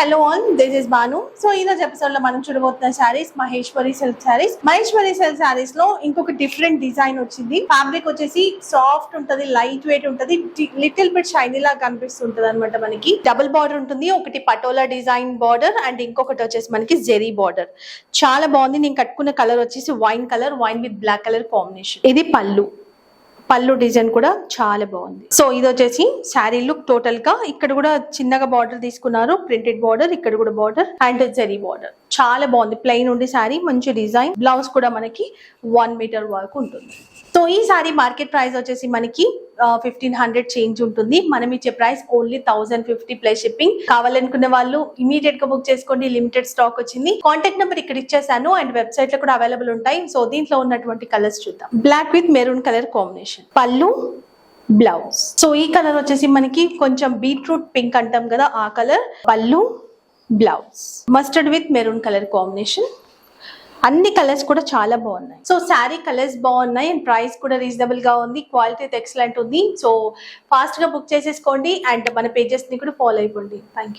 Hello all, this is Banu. So ఈ రోజు episode లో మనం చూడబోతున్న శారీస్ మహేశ్వరి సిల్క్ శారీస్. మహేశ్వరి సిల్క్ శారీస్ లో ఇంకొక డిఫరెంట్ డిజైన్ వచ్చింది. ఫ్యాబ్రిక్ వచ్చేసి సాఫ్ట్ ఉంటది, లైట్ వెయిట్ ఉంటది, లిటిల్ బిట్ షైనీ లా కనిపిస్తుంటది అనమాట. మనకి డబుల్ బార్డర్ ఉంటుంది, ఒకటి పటోలా డిజైన్ బార్డర్ అండ్ ఇంకొకటి వచ్చేసి మనకి జెరీ బార్డర్. చాలా బాగుంది. నేను కట్టుకున్న కలర్ వచ్చేసి wine colour, wine with black colour combination. ఇది పళ్ళు డిజైన్ కూడా చాలా బాగుంది. సో ఇది వచ్చేసి శారీ లుక్ టోటల్ గా. ఇక్కడ కూడా చిన్నగా బార్డర్ తీసుకున్నారు, ప్రింటెడ్ బార్డర్, ఇక్కడ కూడా బార్డర్ అండ్ జెరీ బార్డర్. చాలా బాగుంది. ప్లెయిన్ ఉండి శారీ, మంచి డిజైన్. బ్లౌజ్ కూడా మనకి 1 మీటర్ వరకు ఉంటుంది. సో ఈ శారీ మార్కెట్ ప్రైస్ వచ్చేసి మనకి 1500 చేంజ్ ఉంటుంది. మనం ఇచ్చే ప్రైస్ ఓన్లీ 1050 ప్లస్ షిప్పింగ్. కావాలనుకున్న వాళ్ళు ఇమీడియట్ గా బుక్ చేసుకోండి. లిమిటెడ్ స్టాక్ వచ్చింది. కాంటాక్ట్ నెంబర్ ఇక్కడ ఇచ్చేసాను అండ్ వెబ్సైట్ లో కూడా అవైలబుల్ ఉంటాయి. సో దీంట్లో ఉన్నటువంటి కలర్స్ చూద్దాం. Black with maroon colour combination, పళ్ళు, బ్లౌజ్. సో ఈ కలర్ వచ్చేసి మనకి కొంచెం బీట్రూట్ పింక్ అంటాం కదా, ఆ కలర్. పళ్ళు, blouse. Mustard with maroon colour combination. అన్ని కలర్స్ కూడా చాలా బాగున్నాయి. సో శారీ కలర్స్ బాగున్నాయి అండ్ ప్రైస్ కూడా రీజనబుల్ గా ఉంది. క్వాలిటీ ఎక్సలెంట్ ఉంది. సో ఫాస్ట్ గా బుక్ చేసేసుకోండి అండ్ మన పేజెస్ ని కూడా ఫాలో అయిపోండి. Thank you.